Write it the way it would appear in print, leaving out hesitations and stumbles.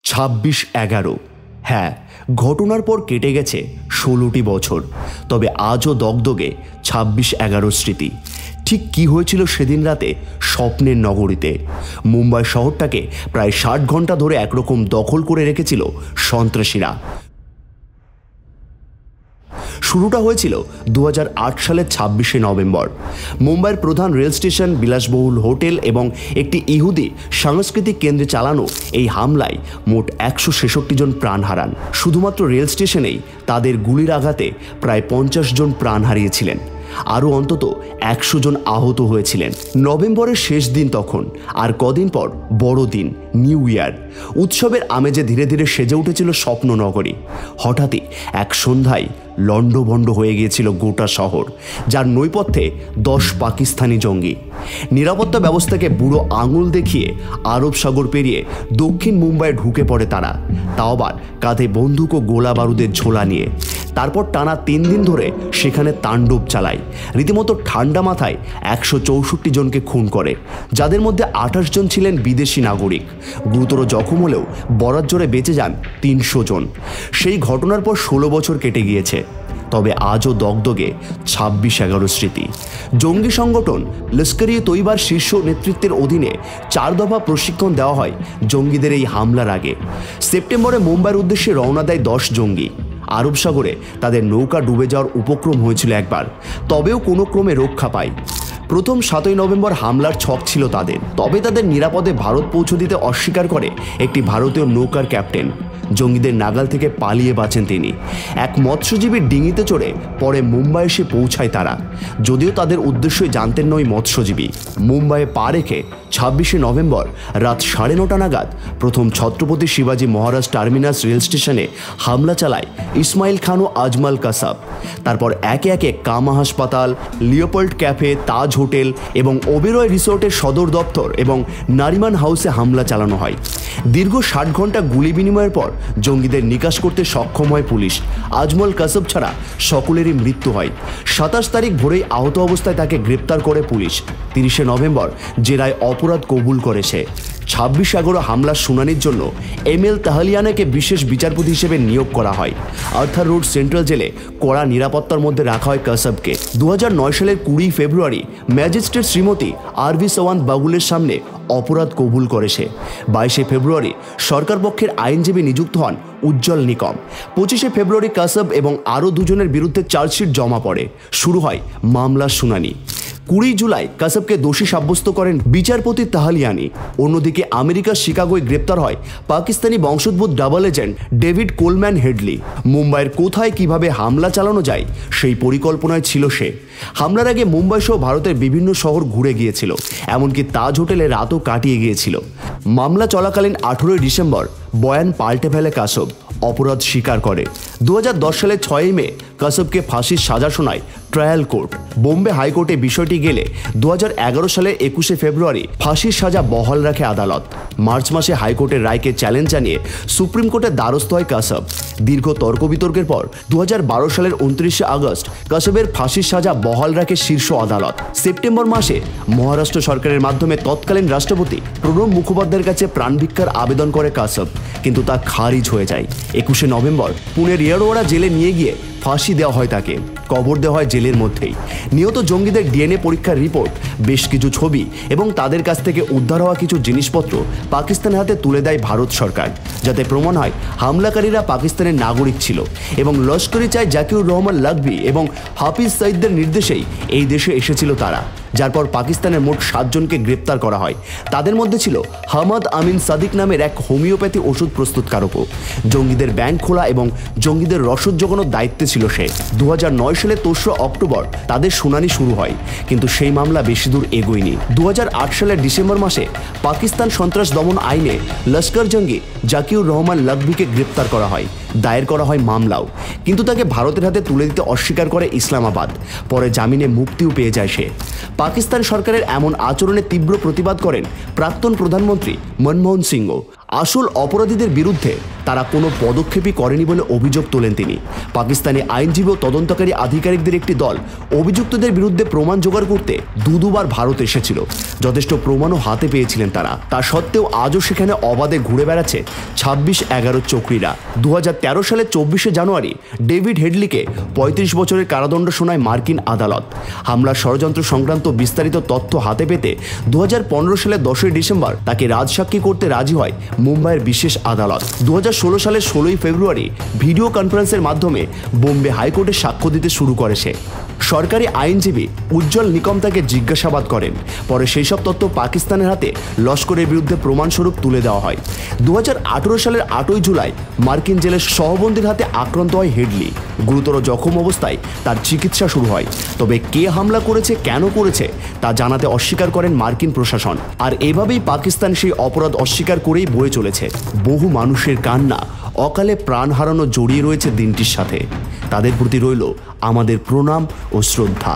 26/11। হ্যাঁ, ঘটনার পর কেটে গেছে 16টি বছর, তবে আজও দগদগে 26/11 স্মৃতি। ঠিক কী হয়েছিল সেদিন রাতে স্বপ্নের নগরীতে? মুম্বাই শহরটাকে প্রায় 60 ঘন্টা ধরে একরকম দখল করে রেখেছিল সন্ত্রাসীরা। শুরুটা হয়েছিল 2008 সালের 26শে নভেম্বর। মুম্বাইয়ের প্রধান রেল স্টেশন, বিলাসবহুল হোটেল এবং একটি ইহুদি সাংস্কৃতিক কেন্দ্রে চালানো এই হামলায় মোট 166 জন প্রাণ হারান। শুধুমাত্র রেল স্টেশনেই তাদের গুলির আঘাতে প্রায় 50 জন প্রাণ হারিয়েছিলেন। আরও অন্তত 100 জন আহত হয়েছিলেন। নভেম্বরের শেষ দিন তখন, আর কদিন পর বড়দিন, নিউ ইয়ার। উৎসবের আমেজে ধীরে ধীরে সেজে উঠেছিল স্বপ্ননগরী। হঠাৎই এক সন্ধ্যায় লণ্ডভণ্ড হয়ে গিয়েছিল গোটা শহর, যার নৈপথ্যে 10 পাকিস্তানি জঙ্গি। নিরাপত্তা ব্যবস্থাকে বুড়ো আঙুল দেখিয়ে আরব সাগর পেরিয়ে দক্ষিণ মুম্বাইয়ে ঢুকে পড়ে তারা, তাও আবার কাঁধে বন্দুক ও গোলা বারুদের ঝোলা নিয়ে। তারপর টানা 3 দিন ধরে সেখানে তাণ্ডব চালায়। রীতিমতো ঠান্ডা মাথায় 164 জনকে খুন করে, যাদের মধ্যে 28 জন ছিলেন বিদেশি নাগরিক। গুরুতর জখম হলেও বরাত জোরে বেঁচে যান 300 জন। সেই ঘটনার পর 16 বছর কেটে গিয়েছে, তবে আজও দগদগে 26/11 স্মৃতি। জঙ্গি সংগঠন লস্কর-ই-তৈবার শীর্ষ নেতৃত্বের অধীনে 4 দফা প্রশিক্ষণ দেওয়া হয় জঙ্গিদের এই হামলার আগে। সেপ্টেম্বরে মুম্বাইয়ের উদ্দেশ্যে রওনা দেয় 10 জঙ্গি। আরব সাগরে তাদের নৌকা ডুবে যাওয়ার উপক্রম হয়েছিল একবার, তবেও কোনো ক্রমে রক্ষা পায়। প্রথম 7ই নভেম্বর হামলার ছক ছিল তাদের, তবে তাদের নিরাপদে ভারত পৌঁছে দিতে অস্বীকার করে একটি ভারতীয় নৌকার ক্যাপ্টেন। জঙ্গিদের নাগাল থেকে পালিয়ে বাঁচেন তিনি। এক মৎস্যজীবীর ডিঙিতে চড়ে পরে মুম্বাই এসে পৌঁছায় তারা, যদিও তাদের উদ্দেশ্যই জানতেন না ওই মৎস্যজীবী। মুম্বাইয়ে পা রেখে 26শে নভেম্বর রাত 9:30 নাগাদ প্রথম ছত্রপতি শিবাজি মহারাজ টার্মিনাস রেল স্টেশনে হামলা চালায় ইসমাইল খান ও আজমল কাসাব। তারপর একে একে কামা হাসপাতাল, লিওপোল্ড ক্যাফে, তাজ হোটেল এবং ওবেরয় রিসোর্টের সদর দপ্তর এবং নারিমান হাউসে হামলা চালানো হয়। দীর্ঘ 60 ঘন্টা গুলি বিনিময়ের পর জঙ্গিদের নিকাশ করতে সক্ষম হয় পুলিশ। আজমল কাসাব ছাড়া সকলেরই মৃত্যু হয়। 27 তারিখ ভোরেই আহত অবস্থায় তাকে গ্রেপ্তার করে পুলিশ। 30শে নভেম্বর জেরায় অপরাধ কবুল করে সে। 26/11 হামলার শুনানির জন্য ML তাহলিয়ানাকে বিশেষ বিচারপতি হিসেবে নিয়োগ করা হয়। আর্থার রোড সেন্ট্রাল জেলে কড়া নিরাপত্তার মধ্যে রাখা হয় কাসাবকে। 2009 সালের 20 ফেব্রুয়ারি ম্যাজিস্ট্রেট শ্রীমতী RV সাওয়ান্ত বাগুলের সামনে অপরাধ কবুল করে সে। 22শে ফেব্রুয়ারি সরকার পক্ষের আইনজীবী নিযুক্ত হন উজ্জ্বল নিকম। 25শে ফেব্রুয়ারি কাসাব এবং আরও 2 জনের বিরুদ্ধে চার্জশিট জমা পড়ে। শুরু হয় মামলার শুনানি। 20 জুলাই কাসাবকে দোষী সাব্যস্ত করেন বিচারপতি তাহলিয়ানি। অন্যদিকে আমেরিকার শিকাগোয় গ্রেপ্তার হয় পাকিস্তানি বংশোদ্ভূত double agent David Coleman Headley. মুম্বাইয়ের কোথায় কিভাবে হামলা চালানো যায় সেই পরিকল্পনায় ছিল সে। হামলার আগে মুম্বাই সহ ভারতের বিভিন্ন শহর ঘুরে গিয়েছিল, এমনকি তাজ হোটেলে রাতও কাটিয়ে গিয়েছিল। মামলা চলাকালীন 18 ডিসেম্বর বয়ান পাল্টে ফেলে কাসাব, অপরাধ স্বীকার করে। 2010 সালের 6 মে কাসাবকে ফাঁসির সাজা শোনায় ট্রায়াল কোর্ট। বোম্বে হাইকোর্টে বিষয়টি গেলে 2011 সালের 21শে ফেব্রুয়ারি ফাঁসির সাজা বহাল রাখে আদালত। মার্চ মাসে হাইকোর্টের রায়কে চ্যালেঞ্জ জানিয়ে সুপ্রিম কোর্টের দ্বারস্থ হয় কাসাব। দীর্ঘ তর্ক বিতর্কের পর 2012 সালের 29শে আগস্ট কাসাবের ফাঁসির সাজা বহাল রাখে শীর্ষ আদালত। সেপ্টেম্বর মাসে মহারাষ্ট্র সরকারের মাধ্যমে তৎকালীন রাষ্ট্রপতি প্রণব মুখোপাধ্যায়ের কাছে প্রাণভিক্ষার আবেদন করে কাসাব, কিন্তু তা খারিজ হয়ে যায়। 21শে নভেম্বর পুনের রিয়ারওয়াড়া জেলে নিয়ে গিয়ে ফাঁসি দেওয়া হয় তাকে। কবর দেওয়া হয় জেলের মধ্যেই। নিহত জঙ্গিদের DNA পরীক্ষার রিপোর্ট, বেশ কিছু ছবি এবং তাদের কাছ থেকে উদ্ধার হওয়া কিছু জিনিসপত্র পাকিস্তানের হাতে তুলে দেয় ভারত সরকার, যাতে প্রমাণ হয় হামলাকারীরা পাকিস্তানের নাগরিক ছিল এবং লস্কর-ই-তৈবা জাকিউর রহমান লখভি এবং হাফিজ সঈদের নির্দেশেই এই দেশে এসেছিল তারা। যার পর পাকিস্তানের মোট 7 জনকে গ্রেপ্তার করা হয়। তাদের মধ্যে ছিল হামাদ আমিন সাদিক নামের এক হোমিওপ্যাথি ওষুধ প্রস্তুতকারকও। জঙ্গিদের ব্যাংক খোলা এবং জঙ্গিদের রসদ জোগানোর দায়িত্বে ছিল সে। 2009 সালের 3 অক্টোবর তাদের শুনানি শুরু হয়, কিন্তু সেই মামলা বেশি দূর এগোয়নি। 2008 সালের ডিসেম্বর মাসে পাকিস্তান সন্ত্রাস দমন আইনে লস্কর জঙ্গি জাকিউর রহমান লখভিকে গ্রেপ্তার করা হয়। দায়ের করা হয় মামলাও, কিন্তু তাকে ভারতের হাতে তুলে দিতে অস্বীকার করে ইসলামাবাদ। পরে জামিনে মুক্তিও পেয়ে যায় সে। পাকিস্তান সরকারের এমন আচরণে তীব্র প্রতিবাদ করেন প্রাক্তন প্রধানমন্ত্রী মনমোহন সিংও। আসল অপরাধীদের বিরুদ্ধে তারা কোনো পদক্ষেপই করেনি বলে অভিযোগ তোলেন তিনি। পাকিস্তানি আইনজীবী ও তদন্তকারী আধিকারিকদের একটি দল অভিযুক্তদের বিরুদ্ধে প্রমাণ জোগাড় করতে দুবার ভারত এসেছিল। যথেষ্ট প্রমাণও হাতে পেয়েছিলেন তারা। তা সত্ত্বেও আজও সেখানে অবাধে ঘুরে বেড়াচ্ছে 26/11 চক্রীরা। 2013 সালের 24শে জানুয়ারি ডেভিড হেডলিকে 35 বছরের কারাদণ্ড শোনায় মার্কিন আদালত। হামলার ষড়যন্ত্র সংক্রান্ত বিস্তারিত তথ্য হাতে পেতে 2015 সালের 10ই ডিসেম্বর তাকে রাজসাক্ষী করতে রাজি হয় মুম্বাইয়ের বিশেষ আদালত। 2016 সালের 16ই ফেব্রুয়ারি ভিডিও কনফারেন্সের মাধ্যমে বোম্বে হাইকোর্টে সাক্ষ্য দিতে শুরু করে সে। সরকারি আইনজীবী উজ্জ্বল নিকম তাকে জিজ্ঞাসাবাদ করেন। পরে সেই সব তথ্য পাকিস্তানের হাতে লস্করের বিরুদ্ধে প্রমাণস্বরূপ তুলে দেওয়া হয়। 2018 সালের 8ই জুলাই মার্কিন জেলের সহবন্দীর হাতে আক্রান্ত হয় হেডলি। গুরুতর জখম অবস্থায় তার চিকিৎসা শুরু হয়। তবে কে হামলা করেছে, কেন করেছে তা জানাতে অস্বীকার করেন মার্কিন প্রশাসন। আর এভাবেই পাকিস্তান সেই অপরাধ অস্বীকার করেই বয়ে চলেছে। বহু মানুষের কান্না, অকালে প্রাণ হারানো জড়িয়ে রয়েছে দিনটির সাথে। তাদের প্রতি রইল আমাদের প্রণাম ও শ্রদ্ধা।